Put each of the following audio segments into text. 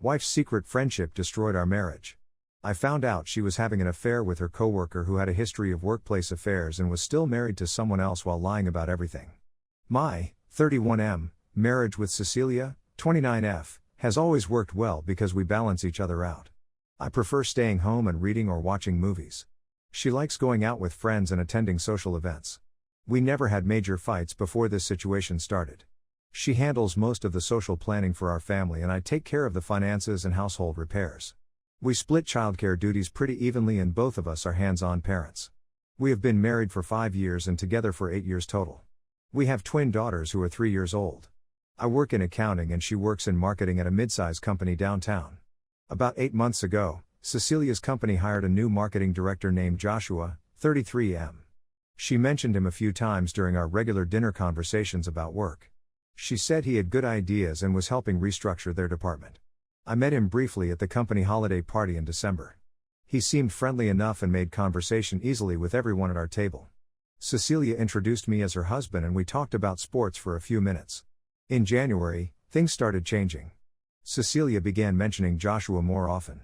Wife's secret friendship destroyed our marriage. I found out she was having an affair with her coworker who had a history of workplace affairs and was still married to someone else while lying about everything. My 31M marriage with Cecilia, 29F, has always worked well because we balance each other out. I prefer staying home and reading or watching movies. She likes going out with friends and attending social events. We never had major fights before this situation started. She handles most of the social planning for our family and I take care of the finances and household repairs. We split childcare duties pretty evenly and both of us are hands-on parents. We have been married for 5 years and together for 8 years total. We have twin daughters who are 3 years old. I work in accounting and she works in marketing at a mid-size company downtown. About 8 months ago, Cecilia's company hired a new marketing director named Joshua, 33M. She mentioned him a few times during our regular dinner conversations about work. She said he had good ideas and was helping restructure their department. I met him briefly at the company holiday party in December. He seemed friendly enough and made conversation easily with everyone at our table. Cecilia introduced me as her husband and we talked about sports for a few minutes. In January, things started changing. Cecilia began mentioning Joshua more often.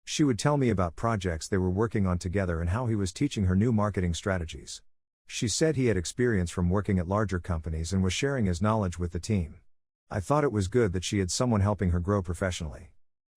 She would tell me about projects they were working on together and how he was teaching her new marketing strategies. She said he had experience from working at larger companies and was sharing his knowledge with the team. I thought it was good that she had someone helping her grow professionally.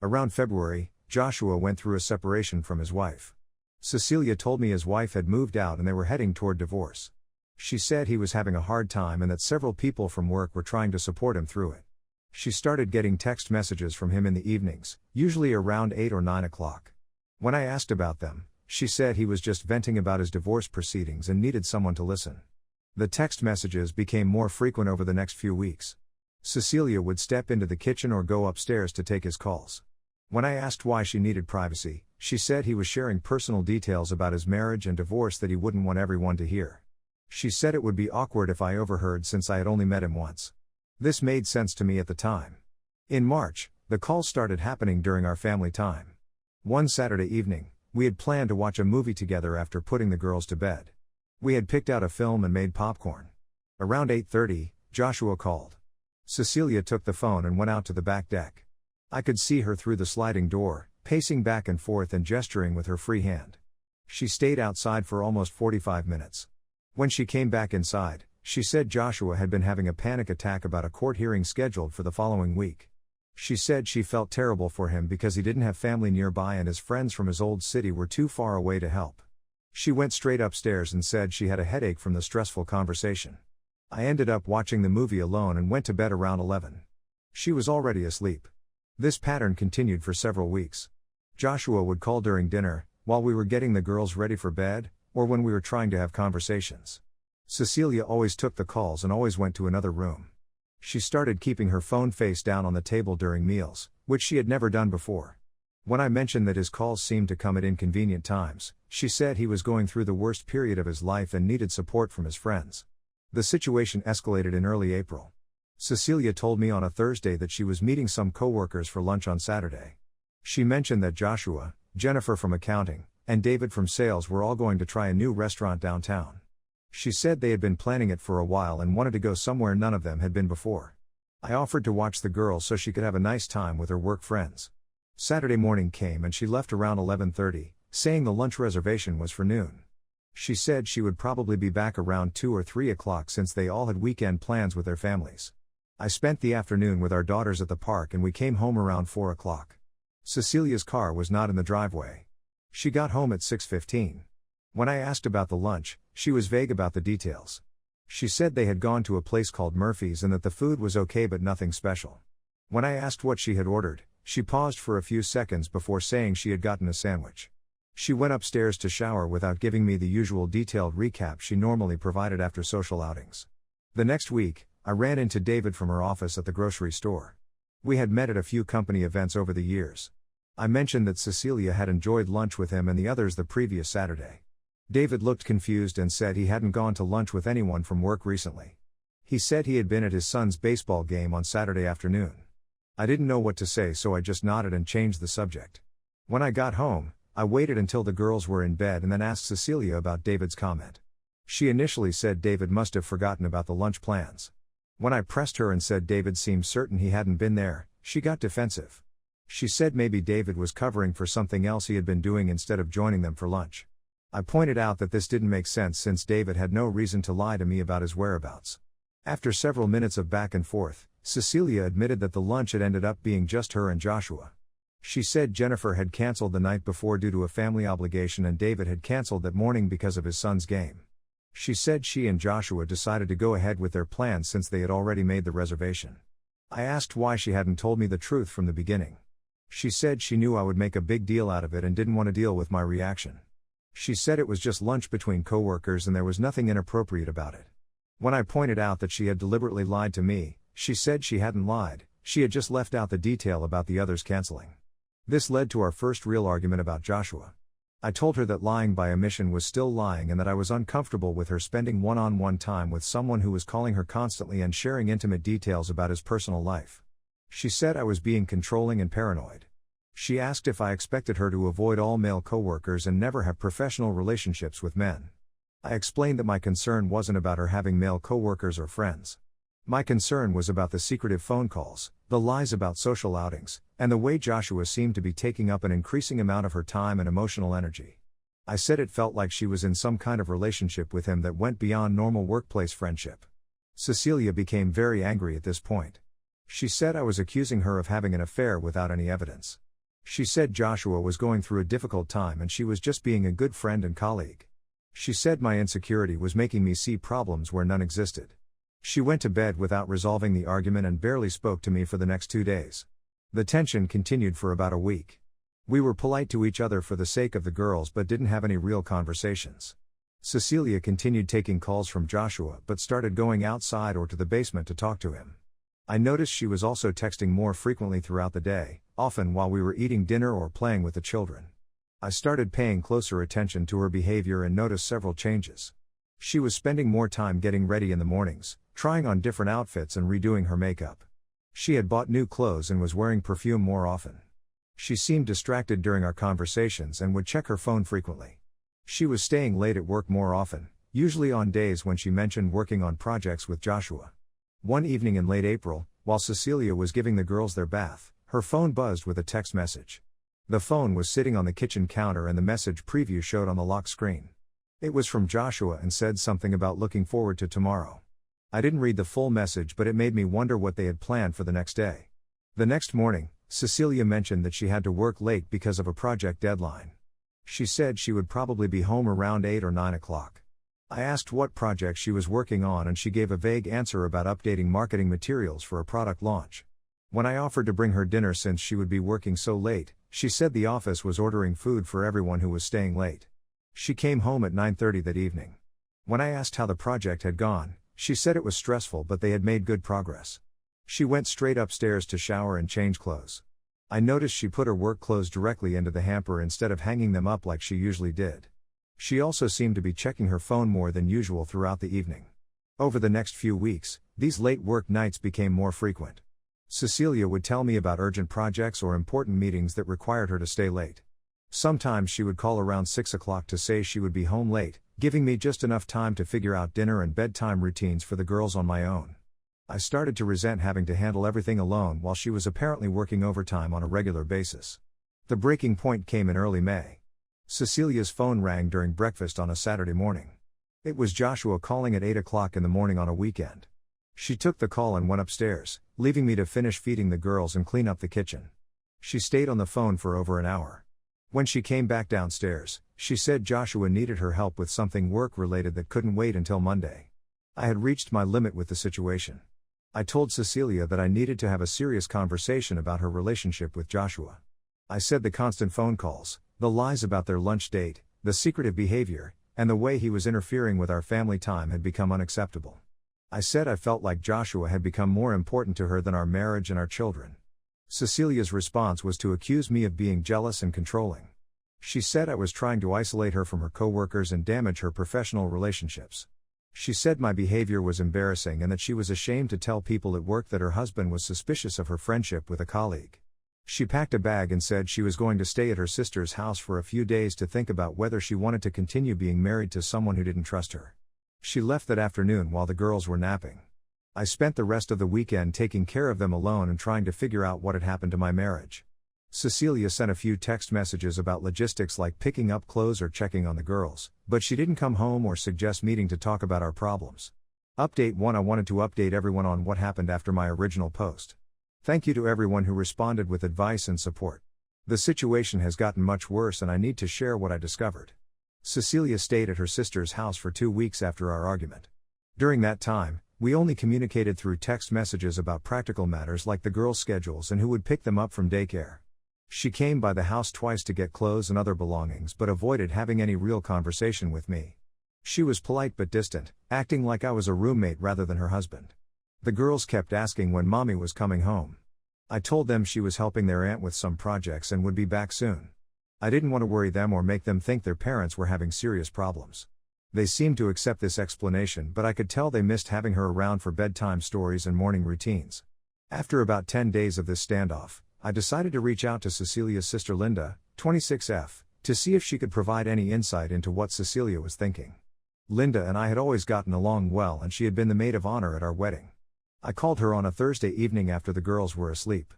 Around February, Joshua went through a separation from his wife. Cecilia told me his wife had moved out and they were heading toward divorce. She said he was having a hard time and that several people from work were trying to support him through it. She started getting text messages from him in the evenings, usually around 8 or 9 o'clock. When I asked about them, she said he was just venting about his divorce proceedings and needed someone to listen. The text messages became more frequent over the next few weeks. Cecilia would step into the kitchen or go upstairs to take his calls. When I asked why she needed privacy, she said he was sharing personal details about his marriage and divorce that he wouldn't want everyone to hear. She said it would be awkward if I overheard since I had only met him once. This made sense to me at the time. In March, the calls started happening during our family time. One Saturday evening, we had planned to watch a movie together after putting the girls to bed. We had picked out a film and made popcorn. Around 8:30, Joshua called. Cecilia took the phone and went out to the back deck. I could see her through the sliding door, pacing back and forth and gesturing with her free hand. She stayed outside for almost 45 minutes. When she came back inside, she said Joshua had been having a panic attack about a court hearing scheduled for the following week. She said she felt terrible for him because he didn't have family nearby and his friends from his old city were too far away to help. She went straight upstairs and said she had a headache from the stressful conversation. I ended up watching the movie alone and went to bed around 11. She was already asleep. This pattern continued for several weeks. Joshua would call during dinner, while we were getting the girls ready for bed, or when we were trying to have conversations. Cecilia always took the calls and always went to another room. She started keeping her phone face down on the table during meals, which she had never done before. When I mentioned that his calls seemed to come at inconvenient times, she said he was going through the worst period of his life and needed support from his friends. The situation escalated in early April. Cecilia told me on a Thursday that she was meeting some coworkers for lunch on Saturday. She mentioned that Joshua, Jennifer from accounting, and David from sales were all going to try a new restaurant downtown. She said they had been planning it for a while and wanted to go somewhere none of them had been before. I offered to watch the girls so she could have a nice time with her work friends. Saturday morning came and she left around 11:30, saying the lunch reservation was for noon. She said she would probably be back around 2 or 3 o'clock since they all had weekend plans with their families. I spent the afternoon with our daughters at the park and we came home around 4 o'clock. Cecilia's car was not in the driveway. She got home at 6:15. When I asked about the lunch, she was vague about the details. She said they had gone to a place called Murphy's and that the food was okay but nothing special. When I asked what she had ordered, she paused for a few seconds before saying she had gotten a sandwich. She went upstairs to shower without giving me the usual detailed recap she normally provided after social outings. The next week, I ran into David from her office at the grocery store. We had met at a few company events over the years. I mentioned that Cecilia had enjoyed lunch with him and the others the previous Saturday. David looked confused and said he hadn't gone to lunch with anyone from work recently. He said he had been at his son's baseball game on Saturday afternoon. I didn't know what to say, so I just nodded and changed the subject. When I got home, I waited until the girls were in bed and then asked Cecilia about David's comment. She initially said David must have forgotten about the lunch plans. When I pressed her and said David seemed certain he hadn't been there, she got defensive. She said maybe David was covering for something else he had been doing instead of joining them for lunch. I pointed out that this didn't make sense since David had no reason to lie to me about his whereabouts. After several minutes of back and forth, Cecilia admitted that the lunch had ended up being just her and Joshua. She said Jennifer had canceled the night before due to a family obligation and David had canceled that morning because of his son's game. She said she and Joshua decided to go ahead with their plans since they had already made the reservation. I asked why she hadn't told me the truth from the beginning. She said she knew I would make a big deal out of it and didn't want to deal with my reaction. She said it was just lunch between coworkers and there was nothing inappropriate about it. When I pointed out that she had deliberately lied to me, she said she hadn't lied, she had just left out the detail about the others canceling. This led to our first real argument about Joshua. I told her that lying by omission was still lying and that I was uncomfortable with her spending one-on-one time with someone who was calling her constantly and sharing intimate details about his personal life. She said I was being controlling and paranoid. She asked if I expected her to avoid all male coworkers and never have professional relationships with men. I explained that my concern wasn't about her having male coworkers or friends. My concern was about the secretive phone calls, the lies about social outings, and the way Joshua seemed to be taking up an increasing amount of her time and emotional energy. I said it felt like she was in some kind of relationship with him that went beyond normal workplace friendship. Cecilia became very angry at this point. She said I was accusing her of having an affair without any evidence. She said Joshua was going through a difficult time and she was just being a good friend and colleague. She said my insecurity was making me see problems where none existed. She went to bed without resolving the argument and barely spoke to me for the next 2 days. The tension continued for about a week. We were polite to each other for the sake of the girls but didn't have any real conversations. Cecilia continued taking calls from Joshua but started going outside or to the basement to talk to him. I noticed she was also texting more frequently throughout the day, often while we were eating dinner or playing with the children. I started paying closer attention to her behavior and noticed several changes. She was spending more time getting ready in the mornings, trying on different outfits and redoing her makeup. She had bought new clothes and was wearing perfume more often. She seemed distracted during our conversations and would check her phone frequently. She was staying late at work more often, usually on days when she mentioned working on projects with Joshua. One evening in late April, while Cecilia was giving the girls their bath, her phone buzzed with a text message. The phone was sitting on the kitchen counter and the message preview showed on the lock screen. It was from Joshua and said something about looking forward to tomorrow. I didn't read the full message but it made me wonder what they had planned for the next day. The next morning, Cecilia mentioned that she had to work late because of a project deadline. She said she would probably be home around 8 or 9 o'clock. I asked what project she was working on and she gave a vague answer about updating marketing materials for a product launch. When I offered to bring her dinner since she would be working so late, she said the office was ordering food for everyone who was staying late. She came home at 9:30 that evening. When I asked how the project had gone, she said it was stressful but they had made good progress. She went straight upstairs to shower and change clothes. I noticed she put her work clothes directly into the hamper instead of hanging them up like she usually did. She also seemed to be checking her phone more than usual throughout the evening. Over the next few weeks, these late work nights became more frequent. Cecilia would tell me about urgent projects or important meetings that required her to stay late. Sometimes she would call around 6 o'clock to say she would be home late, giving me just enough time to figure out dinner and bedtime routines for the girls on my own. I started to resent having to handle everything alone while she was apparently working overtime on a regular basis. The breaking point came in early May. Cecilia's phone rang during breakfast on a Saturday morning. It was Joshua calling at 8 o'clock in the morning on a weekend. She took the call and went upstairs, leaving me to finish feeding the girls and clean up the kitchen. She stayed on the phone for over an hour. When she came back downstairs, she said Joshua needed her help with something work-related that couldn't wait until Monday. I had reached my limit with the situation. I told Cecilia that I needed to have a serious conversation about her relationship with Joshua. I said the constant phone calls, the lies about their lunch date, the secretive behavior, and the way he was interfering with our family time had become unacceptable. I said I felt like Joshua had become more important to her than our marriage and our children. Cecilia's response was to accuse me of being jealous and controlling. She said I was trying to isolate her from her coworkers and damage her professional relationships. She said my behavior was embarrassing and that she was ashamed to tell people at work that her husband was suspicious of her friendship with a colleague. She packed a bag and said she was going to stay at her sister's house for a few days to think about whether she wanted to continue being married to someone who didn't trust her. She left that afternoon while the girls were napping. I spent the rest of the weekend taking care of them alone and trying to figure out what had happened to my marriage. Cecilia sent a few text messages about logistics like picking up clothes or checking on the girls, but she didn't come home or suggest meeting to talk about our problems. Update 1: I wanted to update everyone on what happened after my original post. Thank you to everyone who responded with advice and support. The situation has gotten much worse and I need to share what I discovered. Cecilia stayed at her sister's house for 2 weeks after our argument. During that time, we only communicated through text messages about practical matters like the girls' schedules and who would pick them up from daycare. She came by the house twice to get clothes and other belongings but avoided having any real conversation with me. She was polite but distant, acting like I was a roommate rather than her husband. The girls kept asking when mommy was coming home. I told them she was helping their aunt with some projects and would be back soon. I didn't want to worry them or make them think their parents were having serious problems. They seemed to accept this explanation, but I could tell they missed having her around for bedtime stories and morning routines. After about 10 days of this standoff, I decided to reach out to Cecilia's sister Linda, 26F, to see if she could provide any insight into what Cecilia was thinking. Linda and I had always gotten along well and she had been the maid of honor at our wedding. I called her on a Thursday evening after the girls were asleep.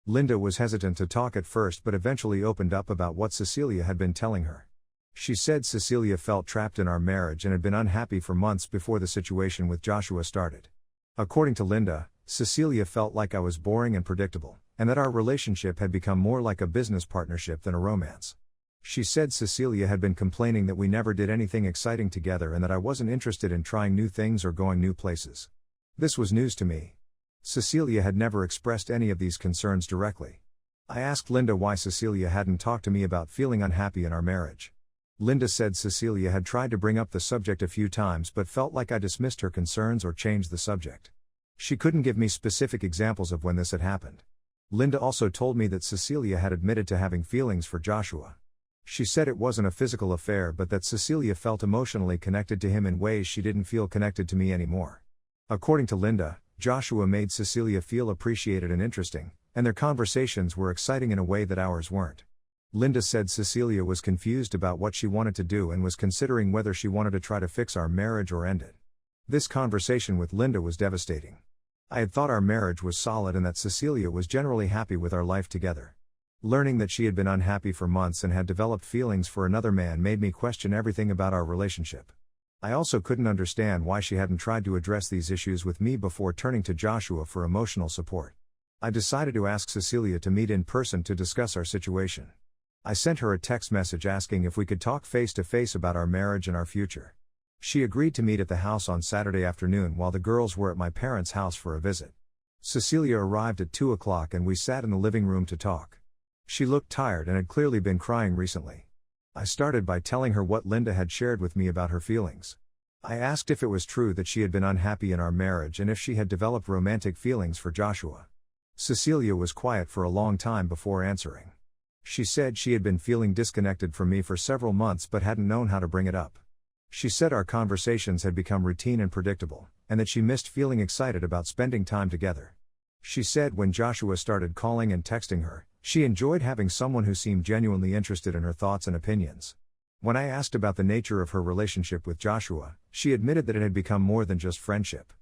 Linda was hesitant to talk at first but eventually opened up about what Cecilia had been telling her. She said Cecilia felt trapped in our marriage and had been unhappy for months before the situation with Joshua started. According to Linda, Cecilia felt like I was boring and predictable, and that our relationship had become more like a business partnership than a romance. She said Cecilia had been complaining that we never did anything exciting together and that I wasn't interested in trying new things or going new places. This was news to me. Cecilia had never expressed any of these concerns directly. I asked Linda why Cecilia hadn't talked to me about feeling unhappy in our marriage. Linda said Cecilia had tried to bring up the subject a few times but felt like I dismissed her concerns or changed the subject. She couldn't give me specific examples of when this had happened. Linda also told me that Cecilia had admitted to having feelings for Joshua. She said it wasn't a physical affair but that Cecilia felt emotionally connected to him in ways she didn't feel connected to me anymore. According to Linda, Joshua made Cecilia feel appreciated and interesting, and their conversations were exciting in a way that ours weren't. Linda said Cecilia was confused about what she wanted to do and was considering whether she wanted to try to fix our marriage or end it. This conversation with Linda was devastating. I had thought our marriage was solid and that Cecilia was generally happy with our life together. Learning that she had been unhappy for months and had developed feelings for another man made me question everything about our relationship. I also couldn't understand why she hadn't tried to address these issues with me before turning to Joshua for emotional support. I decided to ask Cecilia to meet in person to discuss our situation. I sent her a text message asking if we could talk face to face about our marriage and our future. She agreed to meet at the house on Saturday afternoon while the girls were at my parents' house for a visit. Cecilia arrived at 2 o'clock and we sat in the living room to talk. She looked tired and had clearly been crying recently. I started by telling her what Linda had shared with me about her feelings. I asked if it was true that she had been unhappy in our marriage and if she had developed romantic feelings for Joshua. Cecilia was quiet for a long time before answering. She said she had been feeling disconnected from me for several months but hadn't known how to bring it up. She said our conversations had become routine and predictable, and that she missed feeling excited about spending time together. She said when Joshua started calling and texting her, she enjoyed having someone who seemed genuinely interested in her thoughts and opinions. When I asked about the nature of her relationship with Joshua, she admitted that it had become more than just friendship.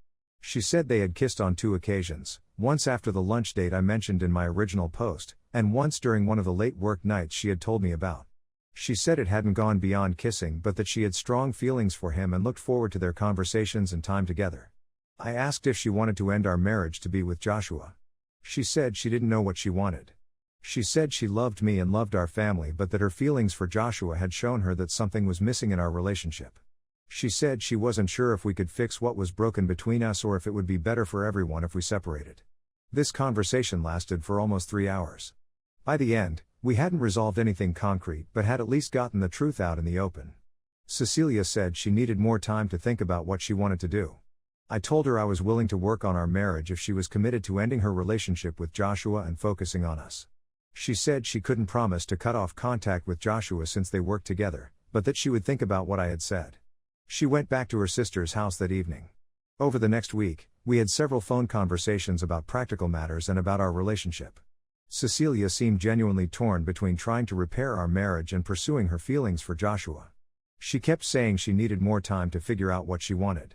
She said they had kissed on 2 occasions, once after the lunch date I mentioned in my original post, and once during one of the late work nights she had told me about. She said it hadn't gone beyond kissing but that she had strong feelings for him and looked forward to their conversations and time together. I asked if she wanted to end our marriage to be with Joshua. She said she didn't know what she wanted. She said she loved me and loved our family but that her feelings for Joshua had shown her that something was missing in our relationship. She said she wasn't sure if we could fix what was broken between us or if it would be better for everyone if we separated. This conversation lasted for almost 3 hours. By the end, we hadn't resolved anything concrete but had at least gotten the truth out in the open. Cecilia said she needed more time to think about what she wanted to do. I told her I was willing to work on our marriage if she was committed to ending her relationship with Joshua and focusing on us. She said she couldn't promise to cut off contact with Joshua since they worked together, but that she would think about what I had said. She went back to her sister's house that evening. Over the next week, we had several phone conversations about practical matters and about our relationship. Cecilia seemed genuinely torn between trying to repair our marriage and pursuing her feelings for Joshua. She kept saying she needed more time to figure out what she wanted.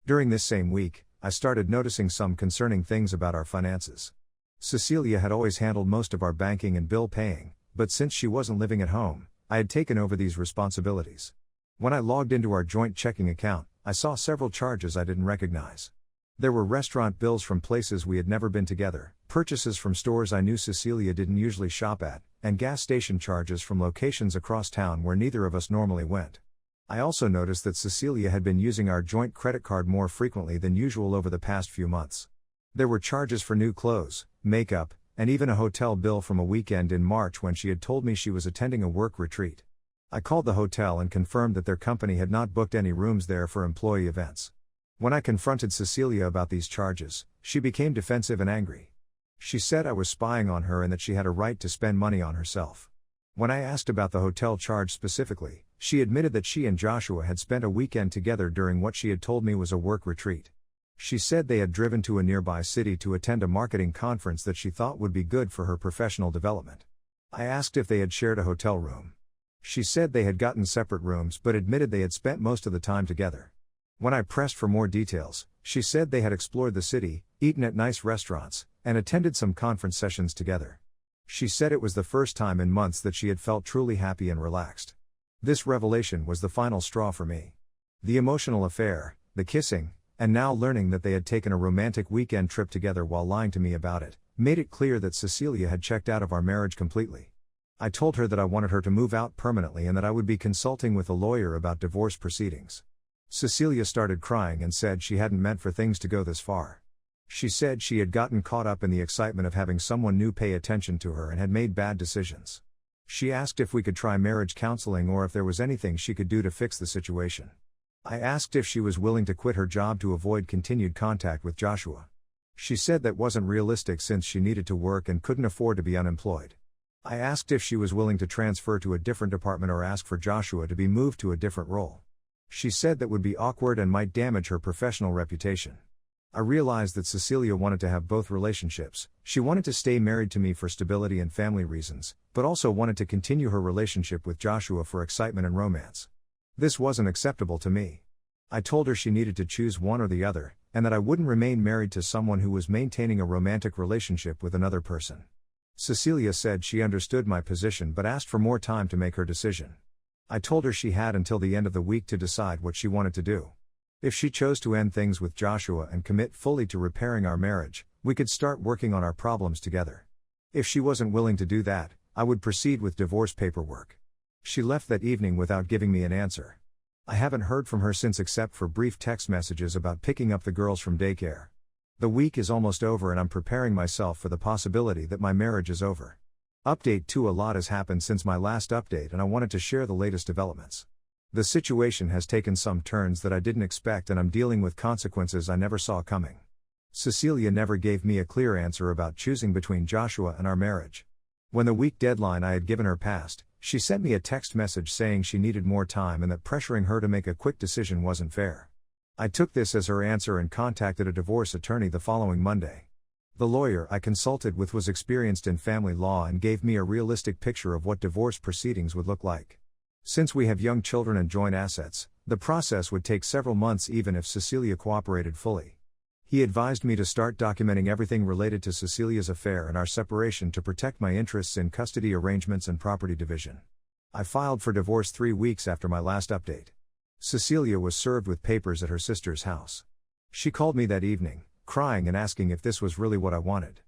During this same week, I started noticing some concerning things about our finances. Cecilia had always handled most of our banking and bill paying, but since she wasn't living at home, I had taken over these responsibilities. When I logged into our joint checking account, I saw several charges I didn't recognize. There were restaurant bills from places we had never been together, purchases from stores I knew Cecilia didn't usually shop at, and gas station charges from locations across town where neither of us normally went. I also noticed that Cecilia had been using our joint credit card more frequently than usual over the past few months. There were charges for new clothes, makeup, and even a hotel bill from a weekend in March when she had told me she was attending a work retreat. I called the hotel and confirmed that their company had not booked any rooms there for employee events. When I confronted Cecilia about these charges, she became defensive and angry. She said I was spying on her and that she had a right to spend money on herself. When I asked about the hotel charge specifically, she admitted that she and Joshua had spent a weekend together during what she had told me was a work retreat. She said they had driven to a nearby city to attend a marketing conference that she thought would be good for her professional development. I asked if they had shared a hotel room. She said they had gotten separate rooms but admitted they had spent most of the time together. When I pressed for more details, she said they had explored the city, eaten at nice restaurants, and attended some conference sessions together. She said it was the first time in months that she had felt truly happy and relaxed. This revelation was the final straw for me. The emotional affair, the kissing, and now learning that they had taken a romantic weekend trip together while lying to me about it, made it clear that Cecilia had checked out of our marriage completely. I told her that I wanted her to move out permanently and that I would be consulting with a lawyer about divorce proceedings. Cecilia started crying and said she hadn't meant for things to go this far. She said she had gotten caught up in the excitement of having someone new pay attention to her and had made bad decisions. She asked if we could try marriage counseling or if there was anything she could do to fix the situation. I asked if she was willing to quit her job to avoid continued contact with Joshua. She said that wasn't realistic since she needed to work and couldn't afford to be unemployed. I asked if she was willing to transfer to a different department or ask for Joshua to be moved to a different role. She said that would be awkward and might damage her professional reputation. I realized that Cecilia wanted to have both relationships. She wanted to stay married to me for stability and family reasons, but also wanted to continue her relationship with Joshua for excitement and romance. This wasn't acceptable to me. I told her she needed to choose one or the other, and that I wouldn't remain married to someone who was maintaining a romantic relationship with another person. Cecilia said she understood my position but asked for more time to make her decision. I told her she had until the end of the week to decide what she wanted to do. If she chose to end things with Joshua and commit fully to repairing our marriage, we could start working on our problems together. If she wasn't willing to do that, I would proceed with divorce paperwork. She left that evening without giving me an answer. I haven't heard from her since except for brief text messages about picking up the girls from daycare. The week is almost over and I'm preparing myself for the possibility that my marriage is over. Update 2: A lot has happened since my last update and I wanted to share the latest developments. The situation has taken some turns that I didn't expect and I'm dealing with consequences I never saw coming. Cecilia never gave me a clear answer about choosing between Joshua and our marriage. When the week deadline I had given her passed, she sent me a text message saying she needed more time and that pressuring her to make a quick decision wasn't fair. I took this as her answer and contacted a divorce attorney the following Monday. The lawyer I consulted with was experienced in family law and gave me a realistic picture of what divorce proceedings would look like. Since we have young children and joint assets, the process would take several months even if Cecilia cooperated fully. He advised me to start documenting everything related to Cecilia's affair and our separation to protect my interests in custody arrangements and property division. I filed for divorce 3 weeks after my last update. Cecilia was served with papers at her sister's house. She called me that evening, crying and asking if this was really what I wanted.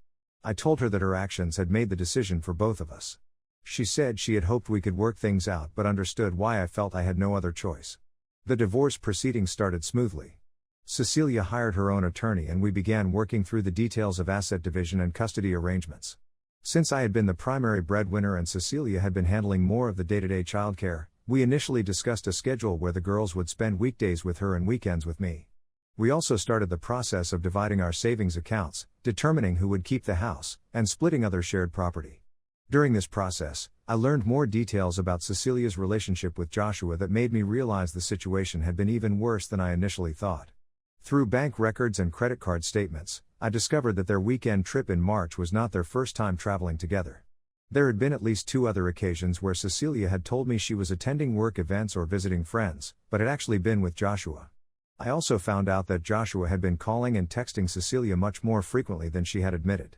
I told her that her actions had made the decision for both of us. She said she had hoped we could work things out but understood why I felt I had no other choice. The divorce proceedings started smoothly. Cecilia hired her own attorney and we began working through the details of asset division and custody arrangements. Since I had been the primary breadwinner and Cecilia had been handling more of the day-to-day childcare, we initially discussed a schedule where the girls would spend weekdays with her and weekends with me. We also started the process of dividing our savings accounts, determining who would keep the house, and splitting other shared property. During this process, I learned more details about Cecilia's relationship with Joshua that made me realize the situation had been even worse than I initially thought. Through bank records and credit card statements, I discovered that their weekend trip in March was not their first time traveling together. There had been at least 2 other occasions where Cecilia had told me she was attending work events or visiting friends, but had actually been with Joshua. I also found out that Joshua had been calling and texting Cecilia much more frequently than she had admitted.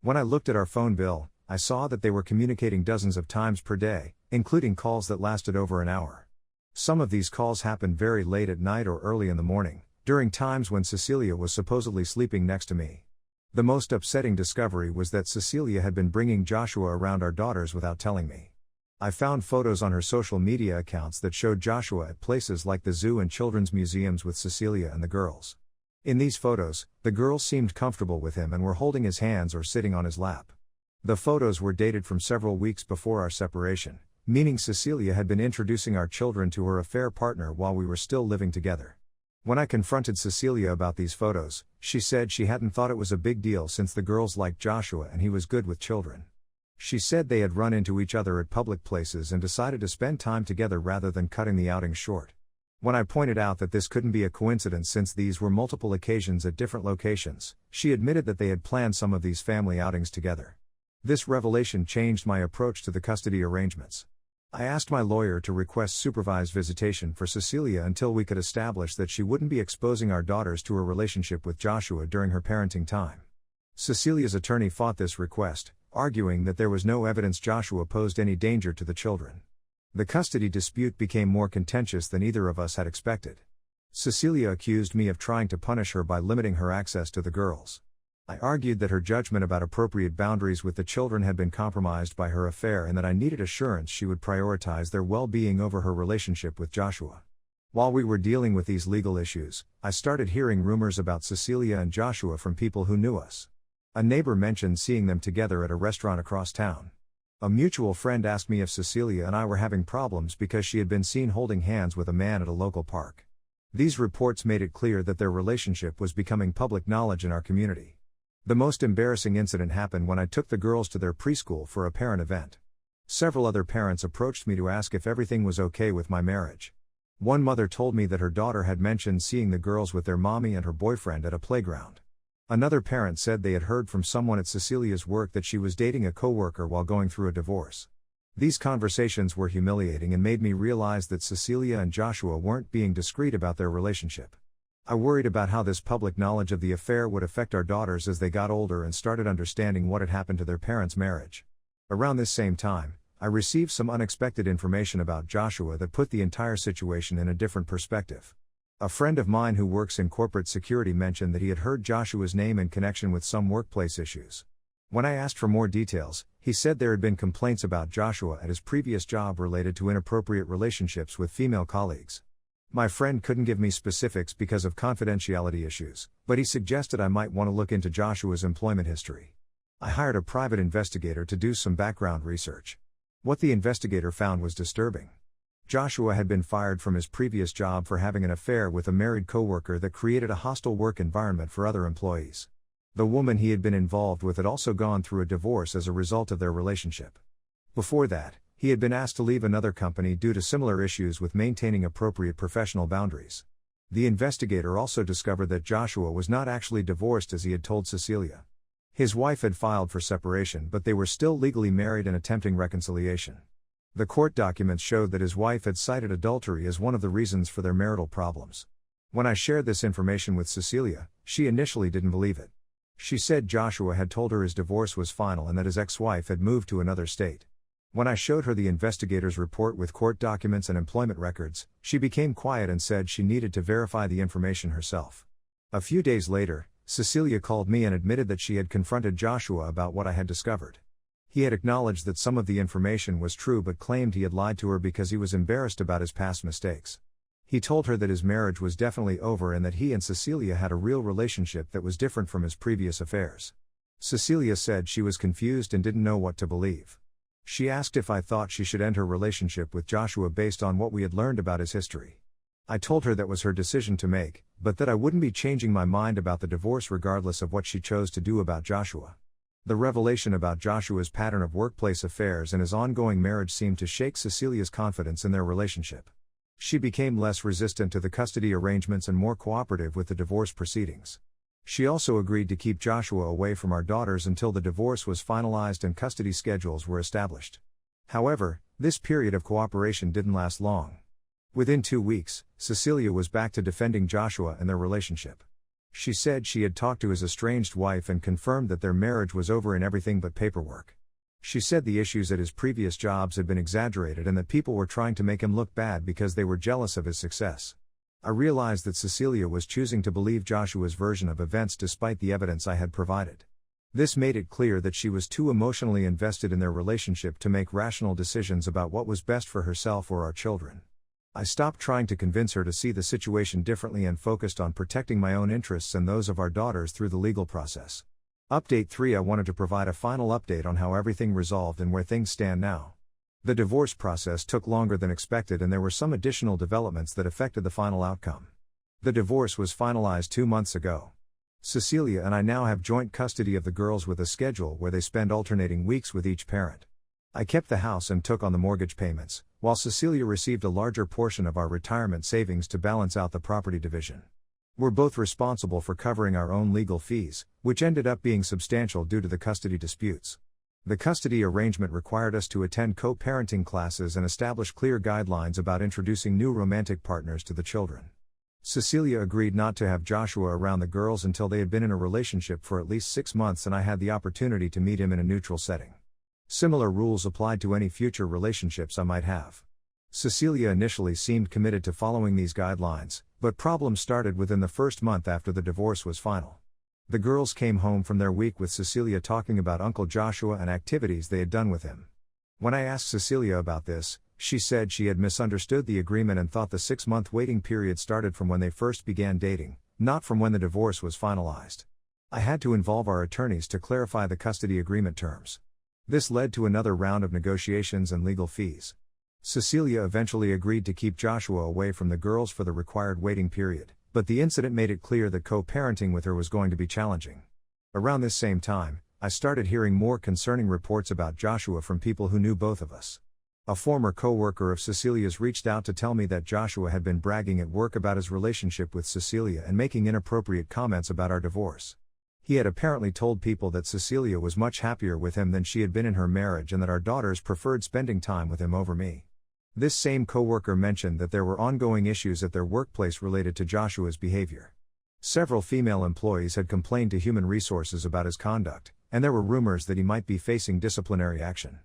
When I looked at our phone bill, I saw that they were communicating dozens of times per day, including calls that lasted over an hour. Some of these calls happened very late at night or early in the morning, during times when Cecilia was supposedly sleeping next to me. The most upsetting discovery was that Cecilia had been bringing Joshua around our daughters without telling me. I found photos on her social media accounts that showed Joshua at places like the zoo and children's museums with Cecilia and the girls. In these photos, the girls seemed comfortable with him and were holding his hands or sitting on his lap. The photos were dated from several weeks before our separation, meaning Cecilia had been introducing our children to her affair partner while we were still living together. When I confronted Cecilia about these photos, she said she hadn't thought it was a big deal since the girls liked Joshua and he was good with children. She said they had run into each other at public places and decided to spend time together rather than cutting the outing short. When I pointed out that this couldn't be a coincidence since these were multiple occasions at different locations, she admitted that they had planned some of these family outings together. This revelation changed my approach to the custody arrangements. I asked my lawyer to request supervised visitation for Cecilia until we could establish that she wouldn't be exposing our daughters to her relationship with Joshua during her parenting time. Cecilia's attorney fought this request, arguing that there was no evidence Joshua posed any danger to the children. The custody dispute became more contentious than either of us had expected. Cecilia accused me of trying to punish her by limiting her access to the girls. I argued that her judgment about appropriate boundaries with the children had been compromised by her affair and that I needed assurance she would prioritize their well-being over her relationship with Joshua. While we were dealing with these legal issues, I started hearing rumors about Cecilia and Joshua from people who knew us. A neighbor mentioned seeing them together at a restaurant across town. A mutual friend asked me if Cecilia and I were having problems because she had been seen holding hands with a man at a local park. These reports made it clear that their relationship was becoming public knowledge in our community. The most embarrassing incident happened when I took the girls to their preschool for a parent event. Several other parents approached me to ask if everything was okay with my marriage. One mother told me that her daughter had mentioned seeing the girls with their mommy and her boyfriend at a playground. Another parent said they had heard from someone at Cecilia's work that she was dating a coworker while going through a divorce. These conversations were humiliating and made me realize that Cecilia and Joshua weren't being discreet about their relationship. I worried about how this public knowledge of the affair would affect our daughters as they got older and started understanding what had happened to their parents' marriage. Around this same time, I received some unexpected information about Joshua that put the entire situation in a different perspective. A friend of mine who works in corporate security mentioned that he had heard Joshua's name in connection with some workplace issues. When I asked for more details, he said there had been complaints about Joshua at his previous job related to inappropriate relationships with female colleagues. My friend couldn't give me specifics because of confidentiality issues, but he suggested I might want to look into Joshua's employment history. I hired a private investigator to do some background research. What the investigator found was disturbing. Joshua had been fired from his previous job for having an affair with a married coworker that created a hostile work environment for other employees. The woman he had been involved with had also gone through a divorce as a result of their relationship. Before that, he had been asked to leave another company due to similar issues with maintaining appropriate professional boundaries. The investigator also discovered that Joshua was not actually divorced as he had told Cecilia. His wife had filed for separation, but they were still legally married and attempting reconciliation. The court documents showed that his wife had cited adultery as one of the reasons for their marital problems. When I shared this information with Cecilia, she initially didn't believe it. She said Joshua had told her his divorce was final and that his ex-wife had moved to another state. When I showed her the investigator's report with court documents and employment records, she became quiet and said she needed to verify the information herself. A few days later, Cecilia called me and admitted that she had confronted Joshua about what I had discovered. He had acknowledged that some of the information was true but claimed he had lied to her because he was embarrassed about his past mistakes. He told her that his marriage was definitely over and that he and Cecilia had a real relationship that was different from his previous affairs. Cecilia said she was confused and didn't know what to believe. She asked if I thought she should end her relationship with Joshua based on what we had learned about his history. I told her that was her decision to make, but that I wouldn't be changing my mind about the divorce regardless of what she chose to do about Joshua. The revelation about Joshua's pattern of workplace affairs and his ongoing marriage seemed to shake Cecilia's confidence in their relationship. She became less resistant to the custody arrangements and more cooperative with the divorce proceedings. She also agreed to keep Joshua away from our daughters until the divorce was finalized and custody schedules were established. However, this period of cooperation didn't last long. Within 2 weeks, Cecilia was back to defending Joshua and their relationship. She said she had talked to his estranged wife and confirmed that their marriage was over in everything but paperwork. She said the issues at his previous jobs had been exaggerated and that people were trying to make him look bad because they were jealous of his success. I realized that Cecilia was choosing to believe Joshua's version of events despite the evidence I had provided. This made it clear that she was too emotionally invested in their relationship to make rational decisions about what was best for herself or our children. I stopped trying to convince her to see the situation differently and focused on protecting my own interests and those of our daughters through the legal process. Update 3: I wanted to provide a final update on how everything resolved and where things stand now. The divorce process took longer than expected and there were some additional developments that affected the final outcome. The divorce was finalized 2 months ago. Cecilia and I now have joint custody of the girls with a schedule where they spend alternating weeks with each parent. I kept the house and took on the mortgage payments, while Cecilia received a larger portion of our retirement savings to balance out the property division. We're both responsible for covering our own legal fees, which ended up being substantial due to the custody disputes. The custody arrangement required us to attend co-parenting classes and establish clear guidelines about introducing new romantic partners to the children. Cecilia agreed not to have Joshua around the girls until they had been in a relationship for at least 6 months and I had the opportunity to meet him in a neutral setting. Similar rules applied to any future relationships I might have. Cecilia initially seemed committed to following these guidelines, but problems started within the first month after the divorce was final. The girls came home from their week with Cecilia talking about Uncle Joshua and activities they had done with him. When I asked Cecilia about this, she said she had misunderstood the agreement and thought the 6-month waiting period started from when they first began dating, not from when the divorce was finalized. I had to involve our attorneys to clarify the custody agreement terms. This led to another round of negotiations and legal fees. Cecilia eventually agreed to keep Joshua away from the girls for the required waiting period, but the incident made it clear that co-parenting with her was going to be challenging. Around this same time, I started hearing more concerning reports about Joshua from people who knew both of us. A former coworker of Cecilia's reached out to tell me that Joshua had been bragging at work about his relationship with Cecilia and making inappropriate comments about our divorce. He had apparently told people that Cecilia was much happier with him than she had been in her marriage and that our daughters preferred spending time with him over me. This same coworker mentioned that there were ongoing issues at their workplace related to Joshua's behavior. Several female employees had complained to Human Resources about his conduct, and there were rumors that he might be facing disciplinary action.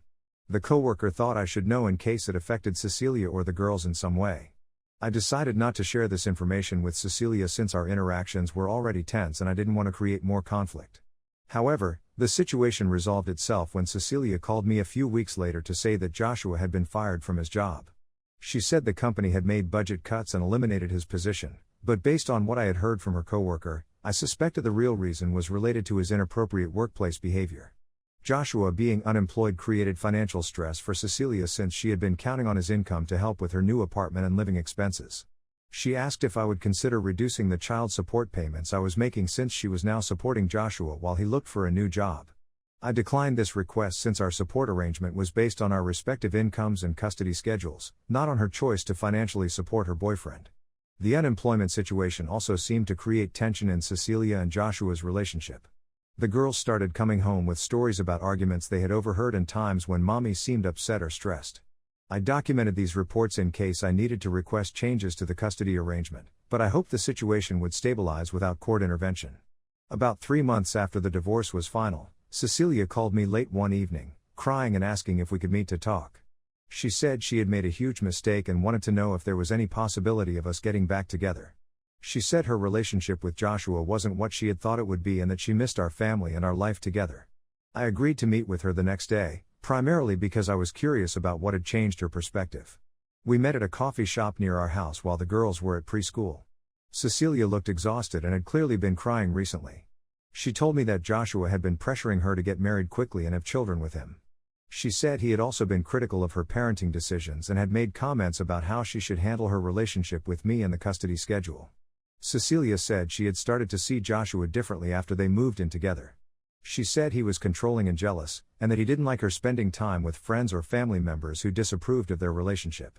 The coworker thought I should know in case it affected Cecilia or the girls in some way. I decided not to share this information with Cecilia since our interactions were already tense and I didn't want to create more conflict. However, the situation resolved itself when Cecilia called me a few weeks later to say that Joshua had been fired from his job. She said the company had made budget cuts and eliminated his position, but based on what I had heard from her coworker, I suspected the real reason was related to his inappropriate workplace behavior. Joshua being unemployed created financial stress for Cecilia since she had been counting on his income to help with her new apartment and living expenses. She asked if I would consider reducing the child support payments I was making since she was now supporting Joshua while he looked for a new job. I declined this request since our support arrangement was based on our respective incomes and custody schedules, not on her choice to financially support her boyfriend. The unemployment situation also seemed to create tension in Cecilia and Joshua's relationship. The girls started coming home with stories about arguments they had overheard and times when mommy seemed upset or stressed. I documented these reports in case I needed to request changes to the custody arrangement, but I hoped the situation would stabilize without court intervention. About 3 months after the divorce was final, Cecilia called me late one evening, crying and asking if we could meet to talk. She said she had made a huge mistake and wanted to know if there was any possibility of us getting back together. She said her relationship with Joshua wasn't what she had thought it would be and that she missed our family and our life together. I agreed to meet with her the next day, primarily because I was curious about what had changed her perspective. We met at a coffee shop near our house while the girls were at preschool. Cecilia looked exhausted and had clearly been crying recently. She told me that Joshua had been pressuring her to get married quickly and have children with him. She said he had also been critical of her parenting decisions and had made comments about how she should handle her relationship with me and the custody schedule. Cecilia said she had started to see Joshua differently after they moved in together. She said he was controlling and jealous, and that he didn't like her spending time with friends or family members who disapproved of their relationship.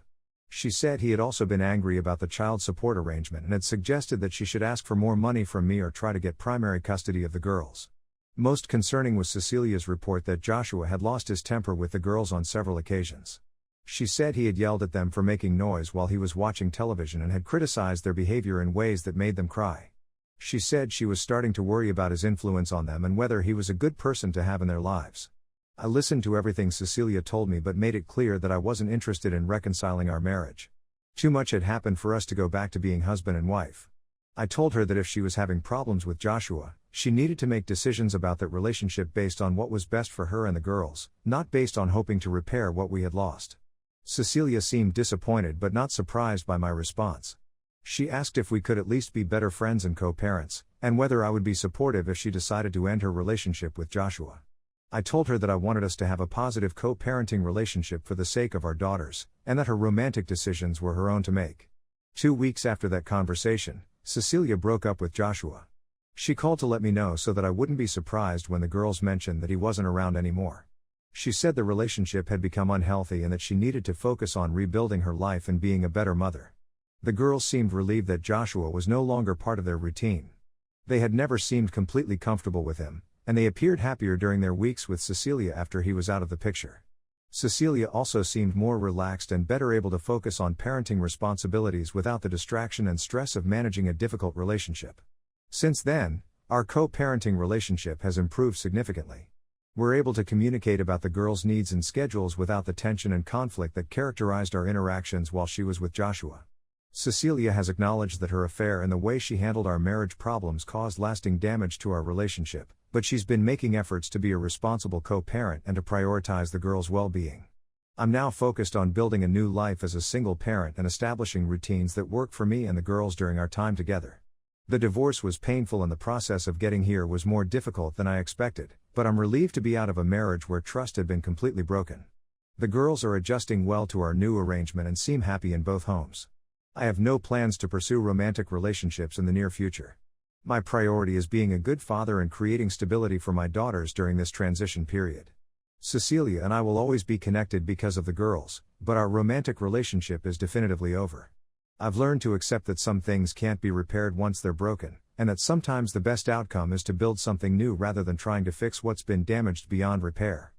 She said he had also been angry about the child support arrangement and had suggested that she should ask for more money from me or try to get primary custody of the girls. Most concerning was Cecilia's report that Joshua had lost his temper with the girls on several occasions. She said he had yelled at them for making noise while he was watching television and had criticized their behavior in ways that made them cry. She said she was starting to worry about his influence on them and whether he was a good person to have in their lives. I listened to everything Cecilia told me but made it clear that I wasn't interested in reconciling our marriage. Too much had happened for us to go back to being husband and wife. I told her that if she was having problems with Joshua, she needed to make decisions about that relationship based on what was best for her and the girls, not based on hoping to repair what we had lost. Cecilia seemed disappointed but not surprised by my response. She asked if we could at least be better friends and co-parents, and whether I would be supportive if she decided to end her relationship with Joshua. I told her that I wanted us to have a positive co-parenting relationship for the sake of our daughters, and that her romantic decisions were her own to make. 2 weeks after that conversation, Cecilia broke up with Joshua. She called to let me know so that I wouldn't be surprised when the girls mentioned that he wasn't around anymore. She said the relationship had become unhealthy and that she needed to focus on rebuilding her life and being a better mother. The girls seemed relieved that Joshua was no longer part of their routine. They had never seemed completely comfortable with him, and they appeared happier during their weeks with Cecilia after he was out of the picture. Cecilia also seemed more relaxed and better able to focus on parenting responsibilities without the distraction and stress of managing a difficult relationship. Since then, our co-parenting relationship has improved significantly. We're able to communicate about the girls' needs and schedules without the tension and conflict that characterized our interactions while she was with Joshua. Cecilia has acknowledged that her affair and the way she handled our marriage problems caused lasting damage to our relationship, but she's been making efforts to be a responsible co-parent and to prioritize the girls' well-being. I'm now focused on building a new life as a single parent and establishing routines that work for me and the girls during our time together. The divorce was painful and the process of getting here was more difficult than I expected, but I'm relieved to be out of a marriage where trust had been completely broken. The girls are adjusting well to our new arrangement and seem happy in both homes. I have no plans to pursue romantic relationships in the near future. My priority is being a good father and creating stability for my daughters during this transition period. Cecilia and I will always be connected because of the girls, but our romantic relationship is definitively over. I've learned to accept that some things can't be repaired once they're broken, and that sometimes the best outcome is to build something new rather than trying to fix what's been damaged beyond repair.